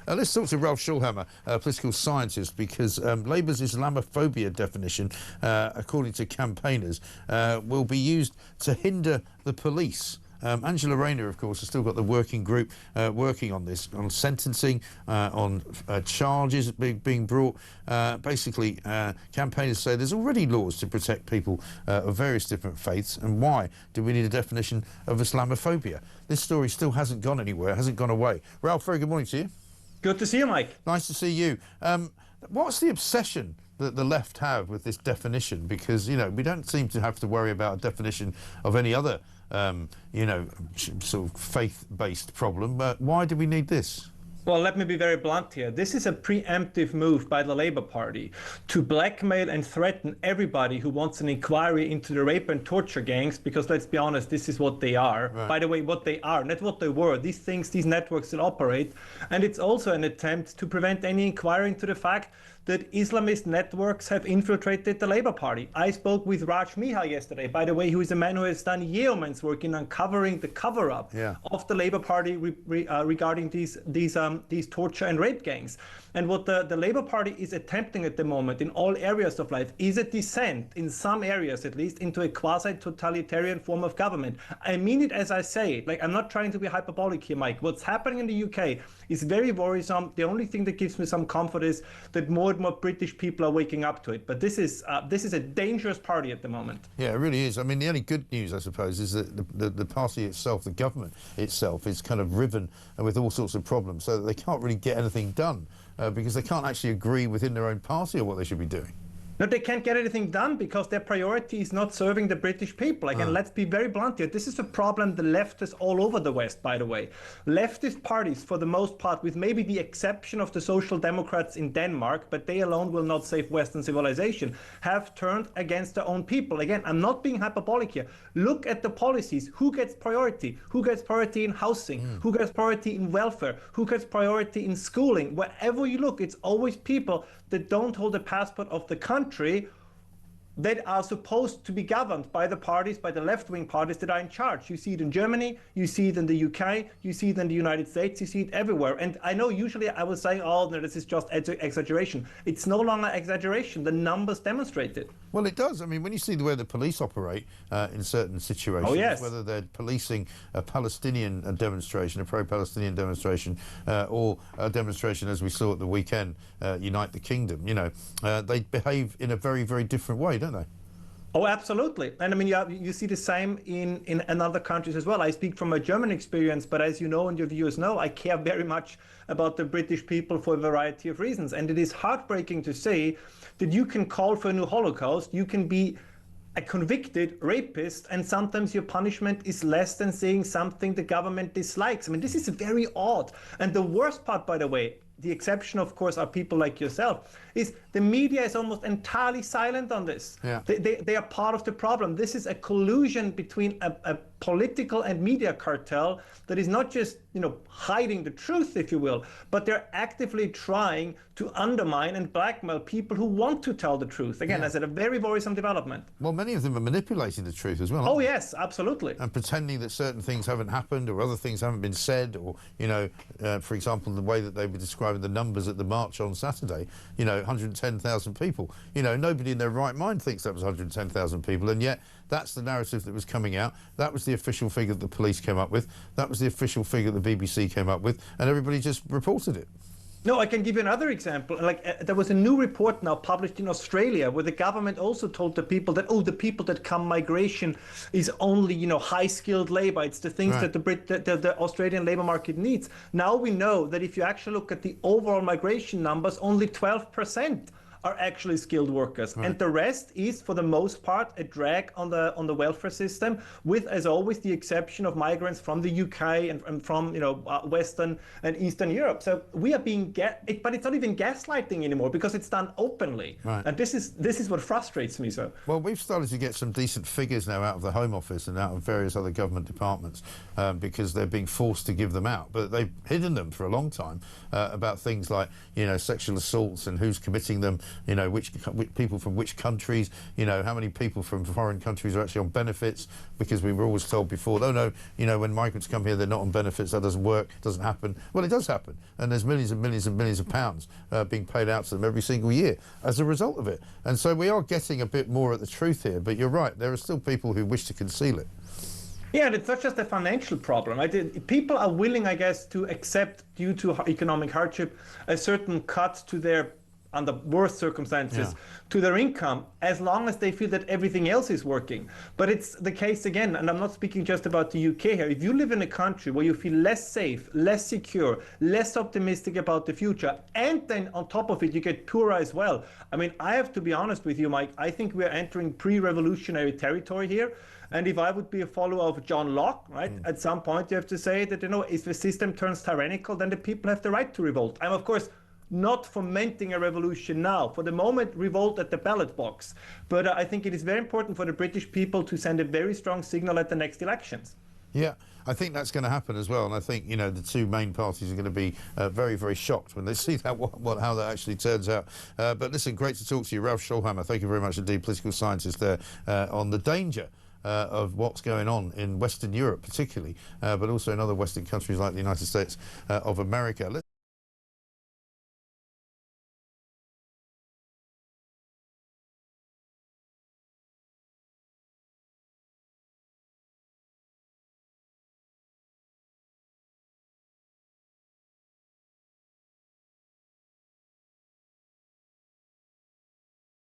Let's talk to Ralph Schoellhammer, a political scientist, because Labour's Islamophobia definition, according to campaigners, will be used to hinder the police. Angela Rayner, of course, has still got the working group working on this, on sentencing, on charges being brought. Basically, campaigners say there's already laws to protect people of various different faiths, and why do we need a definition of Islamophobia? This story still hasn't gone anywhere, hasn't gone away. Ralph, very good morning to you. Good to see you, Mike. Nice to see you. What's the obsession that the left have with this definition? Because, you know, we don't seem to have to worry about a definition of any other you know, sort of faith-based problem, but why do we need this? Well, let me be very blunt here. This is a preemptive move by the Labour Party to blackmail and threaten everybody who wants an inquiry into the rape and torture gangs, because let's be honest, this is what they are. Right. By the way, what they are, not what they were. These things, these networks still operate. And it's also an attempt to prevent any inquiry into the fact that Islamist networks have infiltrated the Labour Party. I spoke with Raj Mihal yesterday, by the way, who is a man who has done yeoman's work in uncovering the cover-up of the Labour Party regarding these torture and rape gangs. And what the Labour Party is attempting at the moment in all areas of life is a descent, in some areas at least, into a quasi-totalitarian form of government. I mean it as I say it. Like, I'm not trying to be hyperbolic here, Mike. What's happening in the UK is very worrisome. The only thing that gives me some comfort is that more and more British people are waking up to it. But this is a dangerous party at the moment. Yeah, it really is. I mean, the only good news, I suppose, is that the party itself, the government itself, is kind of riven with all sorts of problems, so that they can't really get anything done because they can't actually agree within their own party on what they should be doing. No, they can't get anything done because their priority is not serving the British people. Again, let's be very blunt here. This is a problem the leftists all over the West, by the way. Leftist parties, for the most part, with maybe the exception of the Social Democrats in Denmark, but they alone will not save Western civilization, have turned against their own people. Again, I'm not being hyperbolic here. Look at the policies. Who gets priority? Who gets priority in housing? Who gets priority in welfare? Who gets priority in schooling? Wherever you look, it's always people that don't hold a passport of the country that are supposed to be governed by the parties, by the left-wing parties that are in charge. You see it in Germany, you see it in the UK, you see it in the United States, you see it everywhere. And I know usually I was saying, oh, no, this is just exaggeration. It's no longer exaggeration. The numbers demonstrate it. Well, it does. I mean, when you see the way the police operate in certain situations, whether they're policing a Palestinian demonstration, a pro-Palestinian demonstration, or a demonstration, as we saw at the weekend, Unite the Kingdom, you know, they behave in a very, very different way, don't they? Oh, absolutely. And I mean, you see the same in other countries as well. I speak from a German experience, but as you know and your viewers know, I care very much about the British people for a variety of reasons. And it is heartbreaking to say that you can call for a new Holocaust, you can be a convicted rapist, and sometimes your punishment is less than saying something the government dislikes. I mean, this is very odd. And the worst part, by the way, the exception, of course, are people like yourself, is the media is almost entirely silent on this. Yeah. They are part of the problem. This is a collusion between a political and media cartel that is not just, you know, hiding the truth, if you will, but they're actively trying to undermine and blackmail people who want to tell the truth. Again, that's a very worrisome development. Well, many of them are manipulating the truth as well. Oh, yes, absolutely. And pretending that certain things haven't happened or other things haven't been said, or, you know, for example, the way that they were describing the numbers at the march on Saturday, you know, 110,000 people. You know, nobody in their right mind thinks that was 110,000 people, and yet that's the narrative that was coming out. That was the official figure that the police came up with. That was the official figure the BBC came up with, and everybody just reported it. No, I can give you another example. Like there was a new report now published in Australia where the government also told the people that, oh, the people that come migration is only, you know, high-skilled labor. It's the things that the Australian labor market needs. Now we know that if you actually look at the overall migration numbers, only 12% are actually skilled workers, and the rest is, for the most part, a drag on the welfare system, with, as always, the exception of migrants from the UK and from, you know, Western and Eastern Europe. So we are being but it's not even gaslighting anymore because it's done openly, and this is what frustrates me so. Well, we've started to get some decent figures now out of the Home Office and out of various other government departments because they're being forced to give them out, but they've hidden them for a long time about things like, you know, sexual assaults and who's committing them. you know, which people from which countries, you know, how many people from foreign countries are actually on benefits, because we were always told before, oh no, you know, when migrants come here, they're not on benefits, that doesn't work, doesn't happen. Well, it does happen, and there's millions and millions and millions of pounds being paid out to them every single year as a result of it. And so we are getting a bit more at the truth here, but you're right, there are still people who wish to conceal it. Yeah, and it's not just a financial problem. People are willing, I guess, to accept, due to economic hardship, a certain cut to their, under worse circumstances, to their income, as long as they feel that everything else is working. But it's the case again, and I'm not speaking just about the UK here. If you live in a country where you feel less safe, less secure, less optimistic about the future, and then on top of it you get poorer as well. I mean, I have to be honest with you, Mike, I think we're entering pre-revolutionary territory here. And if I would be a follower of John Locke, right, at some point you have to say that, you know, if the system turns tyrannical, then the people have the right to revolt. I'm, of course, not fomenting a revolution now. For the moment, revolt at the ballot box. But I think it is very important for the British people to send a very strong signal at the next elections. Yeah, I think that's going to happen as well, and I think, you know, the two main parties are going to be very, very shocked when they see that how that actually turns out. But listen, great to talk to you, Ralph Schoellhammer. Thank you very much indeed, political scientist there, on the danger of what's going on in Western Europe particularly, but also in other Western countries like the United States of America.